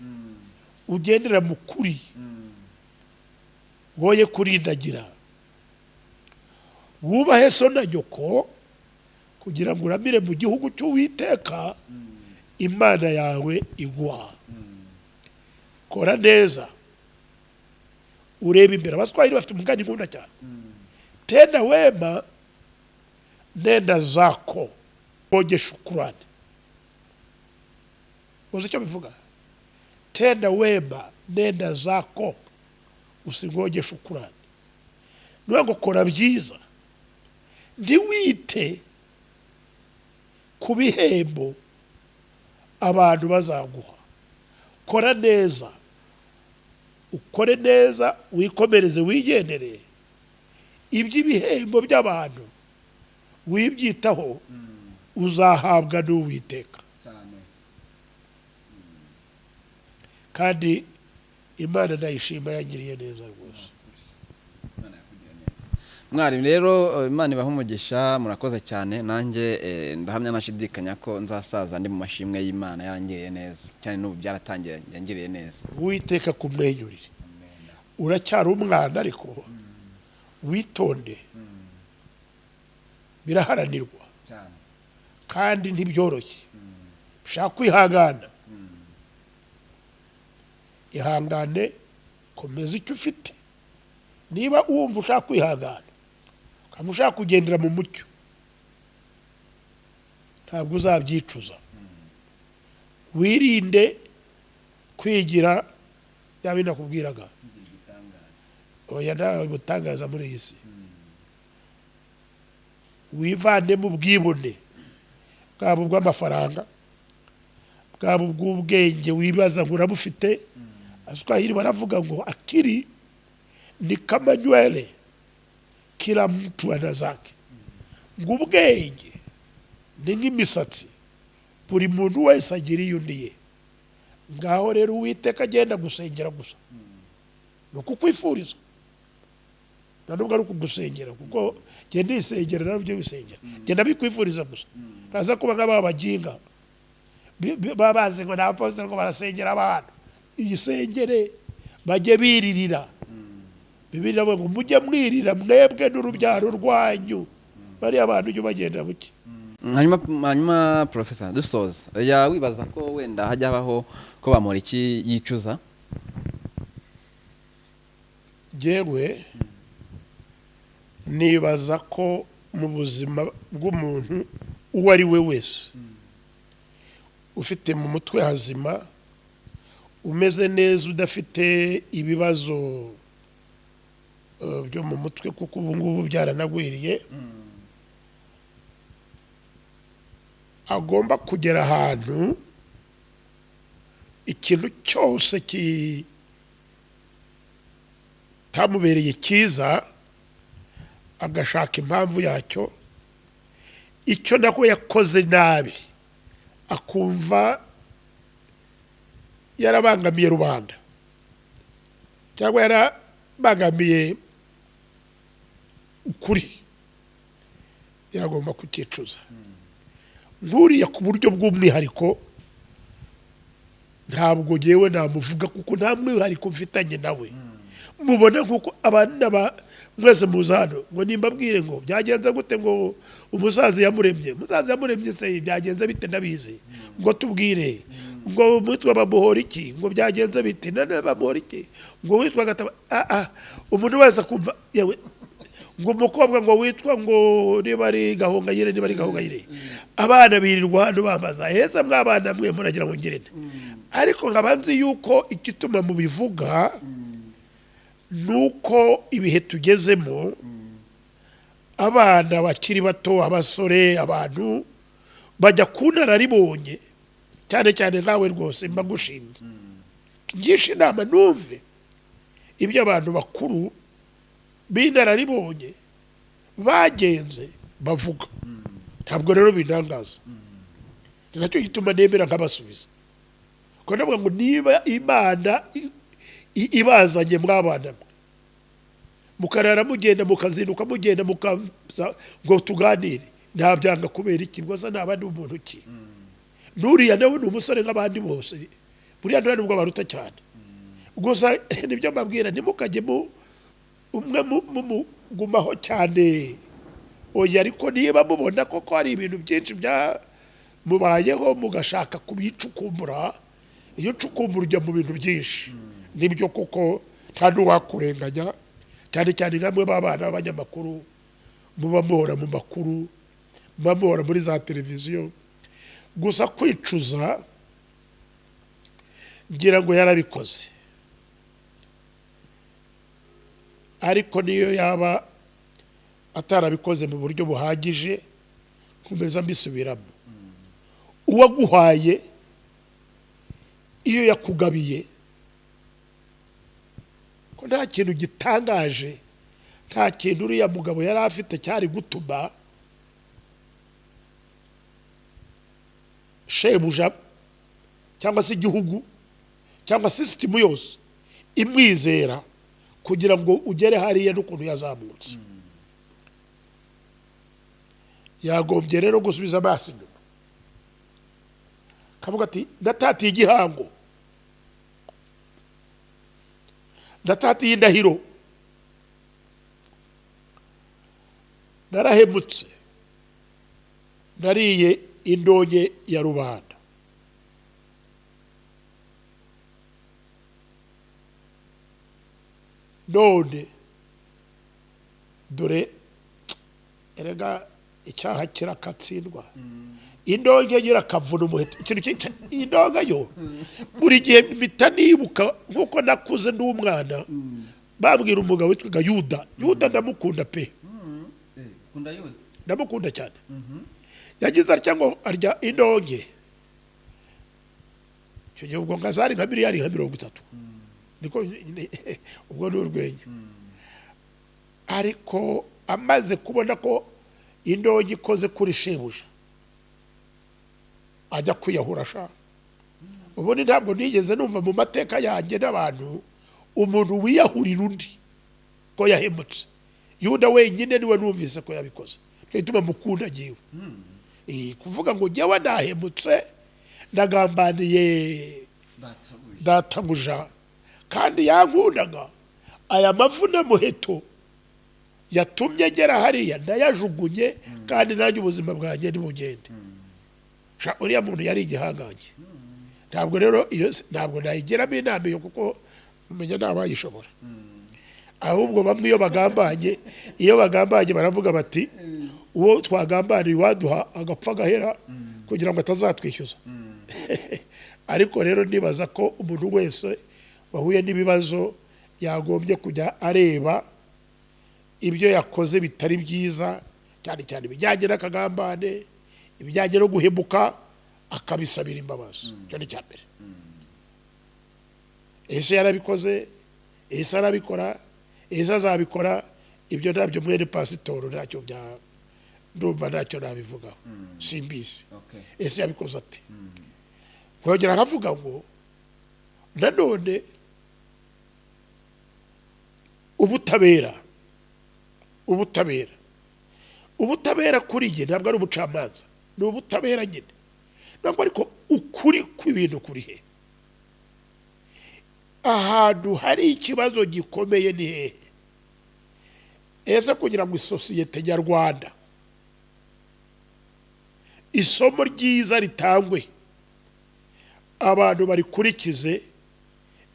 Speaker 1: ugendera mu kuri woye kurindagira wubahe so na nyoko kugira ngo uramire mu gihugu cy'Uwiteka Imana yawe igwa kora neza ureba imbere. Abaswahili bafite umugani nkunda cyane, tenda wema nenda zako ngoje shukrani. Uzi icyo bivuga? Tenda wema nenda zako usingoje shukrani. Nuko kora byiza, ndiwite ku bihembo abantu bazaguha. Kora neza, ukore neza, wikomereze, wigendere. Iby'ibihembo by'abantu wibyitaho uzahabwa n'Uwiteka. Kandi Imana ndayishima yangiriye neza rwose.
Speaker 2: Mwari rero Imana ibaha umugisha, murakoze cyane. Nanjye ndahamya nashidikanya ko nzasaza ndi mu mashimwe y'Imana yarangiriye neza cyane, n'ubu byaratangiye yangiriye neza.
Speaker 1: Uwiteka kumwenyurire. Uracyari umwana ariko witonde, biraharanirwa kandi ntibyoroshye, bishaka kwihangana. Ihangane, komeza icyo ufite. Niba wumva ushaka kwihangana kandi ushaka kugendera mu mucyo, ntabwo uzabyicuza. Wirinde kwigira ya bindi nakubwiraga, oya nawe butangaza muri iyi si. Wivane mu bwibone, bwaba ubw'amafaranga, bwaba ubw'ubwenge wibaza ngo urabufite. Abaswahili baravuga ngo akili ni kama nywele, kila mtu ana zake. Ngo ubwenge ni nk'imisatsi, buri muntu wese agira iyundiye. Ngaho rero Uwiteka agenda gusengera gusa, no kukwifuriza, nubwo ari kugusengera, kuko genda isengera nabyo bisengera, genda bikwifuriza gusa. Naza kuba nk'aba baginga babaze ngo n'abaposteri ngo barasengera abantu. Isengere bajye biririra. Bibiliya ngo mujye mwirira mwebwe n'urubyaro rwanyu. Bari abantu ujye bagenda buke.
Speaker 2: Hanyuma Professor dusoza, wibaza ko wenda hajya habaho ko Bamporiki yicuza?
Speaker 1: Jewe nibaza ko mu buzima bw'umuntu uwo ari we wese ufite mu mutwe hazima, umeze neza, udafite ibibazo byo mu mutwe, kuko ubu ngubu byaranagwiriye, agomba kugera ahantu ikintu cyose kitamubereye cyiza agashaka impamvu yacyo. Icyo naho yakoze nabi akumva yarabangamiye rubanda cyangwa yarabangamiye ukuri, yagomba kukicuza. Nkuriya ku buryo bw'umwihariko ntabwo yewe namuvuga, kuko nta mwihariko mfitanye nawe. Mubona nkuko abana mwese muzano ngo nimbabwire ngo byagenze gute, ngo umusazi yamuremye se byagenze bite ndabizi, ngo tubwire ngo witwa Bamporiki ngo byagenze bite, nane Bamporiki ngo witwa gataba. Umuntu wese kumva yewe ngo umukobwa ngo witwa ngo niba ari Gahongayire, abana birirwa hano bamaza heza, mwabana mwe muragira ngo ngirene. Ariko ngabanzi yuko igituma mu bivuga nuko ibihe tugezemo, abana bakiri bato, abasore, abantu bajya kunararibonye, cyane cyane nkawe rwose mbagushimye. Ngisha inama numve ibyo abantu bakuru binararibonye bagenze bavuga. Ntabwo rero binangaza, nacyo gituma nemera nkabasubiza. Ko ndavuga ngo niba Imana ibazanye mwabana mukarara mugenda mukazinduka mugenda ngo tuganire, nta byanga kubera iki? Rwose nabandi umuntu ki? Nuriya nawe ni umusore nk'abandi bose, buriya nta nubwo baruta cyane. Gusa nibyo mbabwira, ntimukajye umwe gumaho cyane. Oya, ariko niba mubona koko hari ibintu byinshi byamubayeho mugashaka kubicukumbura, iyo ucukumbura ujya mu bintu byinshi nibyo koko nta n'uwakurenganya cyane cyane nkamwe b'abana b'abanyamakuru muba muhora mu makuru muba muhora muri za televiziyo gusa kwicuza ngira ngo yarabikoze ariko niyo yaba atarabikoze mu buryo buhagije kumeza mbisubiramo uwaguhaye iyo yakugabiye ko nta kintu gitangaje nta kintu uriya mugabo yari afite cyari gutuma shebuja cyangwa se igihugu cyangwa sisitemu yose imwizera kugira ngo ugere hariya n'ukuntu yazamutse yagombye rero gusubiza amaso inyuma kavuga ati ndatatiye igihango ndatatiye indahiro narahemutse nariye indonke ya rubanda none dore erega icyaha kirakatsindwa indonke nyirakavuna umuheto ikintu indonke yo buri gihe mpita nibuka nk'uko nakuze ndi umwana babwira umugabo witwaga yuda ndamukunda pe ndamukunda cyane yagize atya ngo arya indonke icyo gihe ubwo ngazari nka miliyari nka 30 niko ubwo ni urwenya ariko amaze kubona ko indonke ikoze kuri shebuja ajya kwiyahura sha ubundi ntabwo nigeze numva mu mateka yanjye n'abantu umuntu wiyahurira undi ko yahemutse yuda wenyine niwe numvise ko yabikoze twituma mukunda giwe kuvuga ngo jyawe nahemutse ndagambaniye databuja kandi yankundaga aya mavuna muheto yatumye ngera hariya ndayajugunye kandi nanjye ubuzima bwanjye ntibugende uriya muntu yari igihangange ntabwo rero iyo ntabwo nayigeramo inama yo kuko umenya ntabayishobora ahubwo bamwe iyo bagambanye baravuga bati uwo twagambaniye waduha agapfa gahera kugira ngo atazatwishyuza ariko rero nibaza ko umuntu wese wahuye n'ibibazo yagombye kujya areba ibyo yakoze bitari byiza cyane cyane ibijyanye n'akagambane ibijyanye no guhemuka akabisabira imbabazi cyane cya mbere ese yarabikoze ese arabikora ese azabikora ibyo ntabyo mwene pasitoro ntacyo bya ndumva ntacyo nabivugaho simbizi ese yabikoze ati nkongera nkavuga ngo nanone ubutabera kuri jye ntabwo ari ubucamanza ni ubutabera nyine ntabwo ariko ukuri kw'ibintu kuri he ahantu hari ikibazo gikomeye ni hehe ese kugira ngo isosiyete nyarwanda isomo ryiza ritangwe abantu barikurikize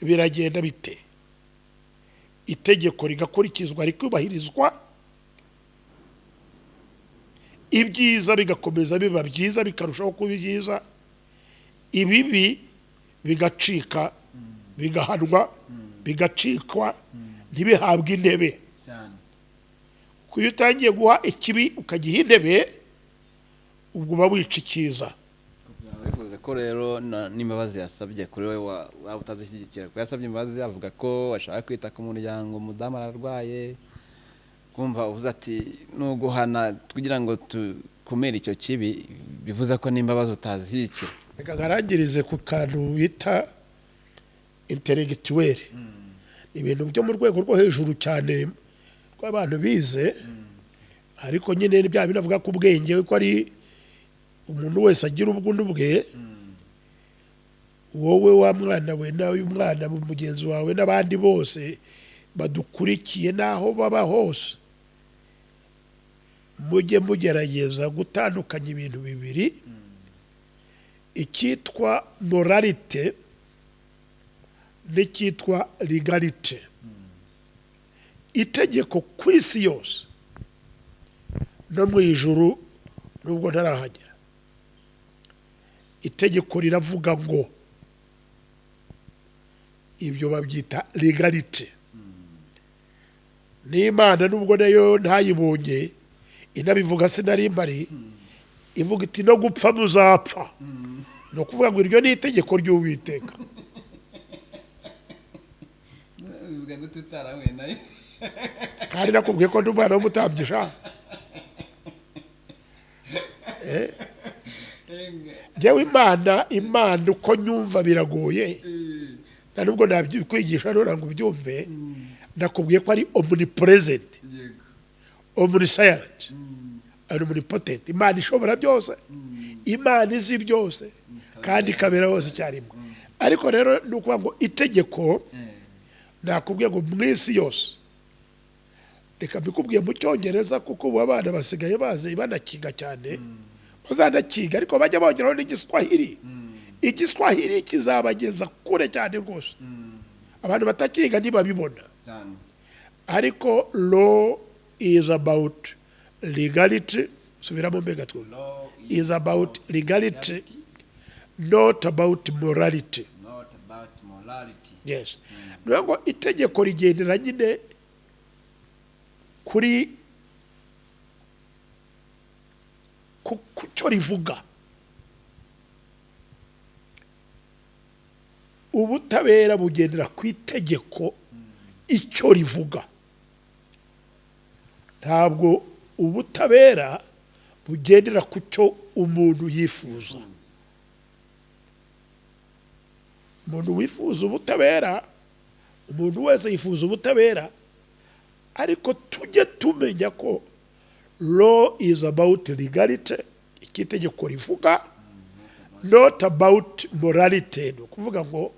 Speaker 1: biragenda bite itegeko rigakurikizwa rikubahirizwa ibyiza bigakomeza biba byiza bikarushaho kuba byiza ibibi bigacika bigahanwa bigacikwa ntibihabwe intebe kuyo utangiye guha ikibi ukagiha intebe ubwo uba wica icyiza
Speaker 2: bivuze ko rero n'imbabazi yasabye kuri we waba utazishyigikira ko yasabye imbabazi avuga ko ashaka kwita ku muryango umudamu ararwaye kumva uvuze ati nuguhana kugira ngo tukumire icyo kibi bivuze ko n'imbabazi utazishyigikira
Speaker 1: reka ngarangirize ku kantu bita intellectuel ibintu byo mu rwego rwo hejuru cyane rw'abantu bize ariko nyine bya binavuga ku bwenge ko ari umuntu wese agira ubwundu bwe wowe wa mwana we nawe umwana mugenzi wawe n'abandi bose badukurikiye naho baba hose mujye mugerageza gutandukanya ibintu bibiri icyitwa moralite n'icyitwa legalite. Itegeko ku isi yose no mu ijuru nubwo ntarahagera, itegeko riravuga ngo, ibyo babyita legalite. N'Imana nubwo nayo ntayibonye inabivuga sinari mbari, ivuga iti no gupfa muzapfa. No kuvuga ngo iryo ni itegeko ry'Uwiteka.
Speaker 2: bivuga ngo tutarahuye nayo
Speaker 1: Kandi nakubwiye ko ndi umwana w'umutambyi sha. Jewe Imana uko nyumva biragoye, na nubwo nabikwigisha none ngo ubyumve. Nakubwiye ko ari omnipresent, omniscient, omnipotent. Imana ishobora byose, Imana izi byose kandi ikabera hose icyarimwe. Ariko rero ni ukuvuga ngo itegeko, nakubwiye ngo mu isi yose, reka mbikubwiye mu Cyongereza kuko ubu abana basigaye bazi banakiga cyane, bazanakiga ariko bajya bongeraho n'Igiswahili. Igiswahili kizabageza kure cyane rwose, abantu batakiga ntibabibona. Ariko law is about legality. Subiramo mbega twe. Is about legality, not about morality.
Speaker 2: Not about morality.
Speaker 1: Yes. Nubwo itegeko rigendera nyine kuri kucyo rivuga. Ubutabera bugendera ku itegeko icyo rivuga. Ntabwo ubutabera bugendera ku cyo umuntu yifuza. Umuntu wifuza ubutabera, umuntu wese yifuza ubutabera, ariko tujye tumenya ko law is about legality, itegeko rivuga, not about morality. No kuvuga ngo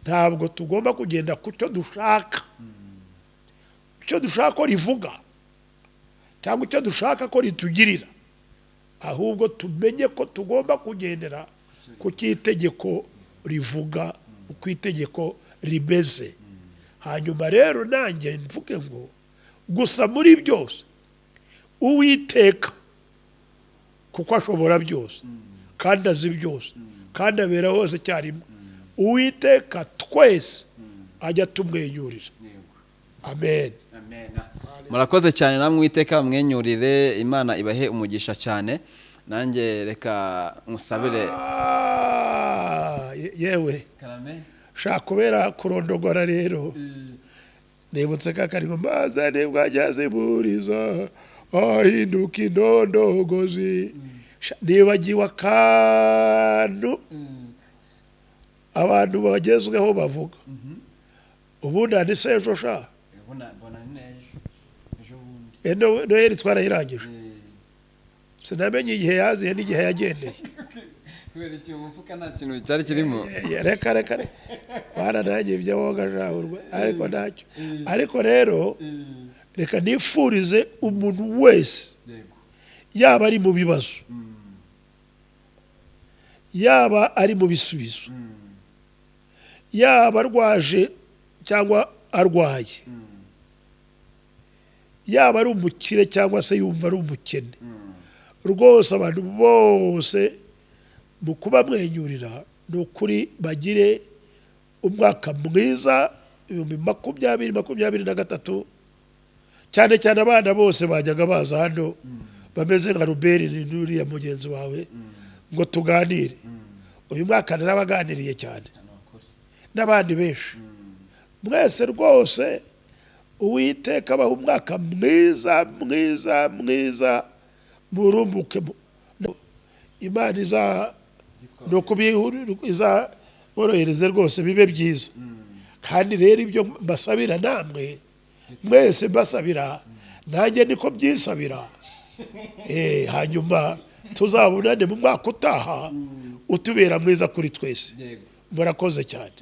Speaker 1: ntabwo tugomba kugenda ku cyo dushaka, icyo dushaka ko rivuga cyangwa icyo dushaka ko ritugirira, ahubwo tumenye ko tugomba kugendera ku cy'itegeko rivuga, uko itegeko rimeze. Hanyuma rero nanjye mvuge ngo gusa muri byose Uwiteka, kuko ashobora byose kandi azi byose kandi abera hose icyarimwe, Uwiteka twese ajya tumwenyurira. Amen.
Speaker 2: Amen. Murakoze cyane namwe Uwiteka bamwenyurire, Imana ibahe umugisha cyane. Nanjye reka musabire
Speaker 1: yewe
Speaker 2: Karame
Speaker 1: shaka kubera kurondogora rero. Nibutse kakarigo mazane bwajyaze buriza ahinduka indondogozi. Nibagiwe akantu abantu bagezweho bavuga. Ubundi andise ejo sha.
Speaker 2: bona ejo bundi.
Speaker 1: Noheli twarayirangije. Sinamenye igihe yaziye n'igihe yagendeye.
Speaker 2: Kubera iki umufuka nta kintu cyari kirimo.
Speaker 1: Reka bana nanjye ibyo woga jahurwa ariko ntacyo. Ariko rero reka nifurize umuntu wese yaba ari mu bibazo, yaba ari mu bisubizo, yaba arwaje cyangwa arwaye, yaba ari umukire cyangwa se yumva ari umukene, rwose abantu bose mu kuba mwenyurira ni ukuri bagire umwaka mwiza 2023, cyane cyane abana bose bajyaga baza hano bameze nka Ruberi n'uriya mugenzi wawe ngo tuganire. Uyu mwaka narabaganiriye cyane n'abandi benshi. Mwese rwose Uwiteka abaha umwaka mwiza murumbuke. Imana iza borohereze rwose bibe byiza. Kandi rero ibyo mbasabira namwe mwese mbasabira nanjye niko byisabira. Hanyuma tuzabonane mu mwaka utaha utubera mwiza kuri twese. Murakoze cyane.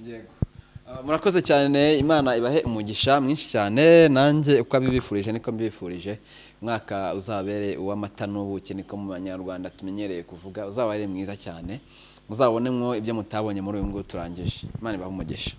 Speaker 2: Murakoze cyane, Imana ibahe umugisha mwinshi cyane. Nanjye uko abibifurije niko mbifurije mwaka uzabere uw'amata n'ubuki, niko mu Banyarwanda tumenyereye kuvuga. Uzabare mwiza cyane, muzabonemo ibyo mutabonye muri uyu ngo turangije. Imana ibahe umugisha.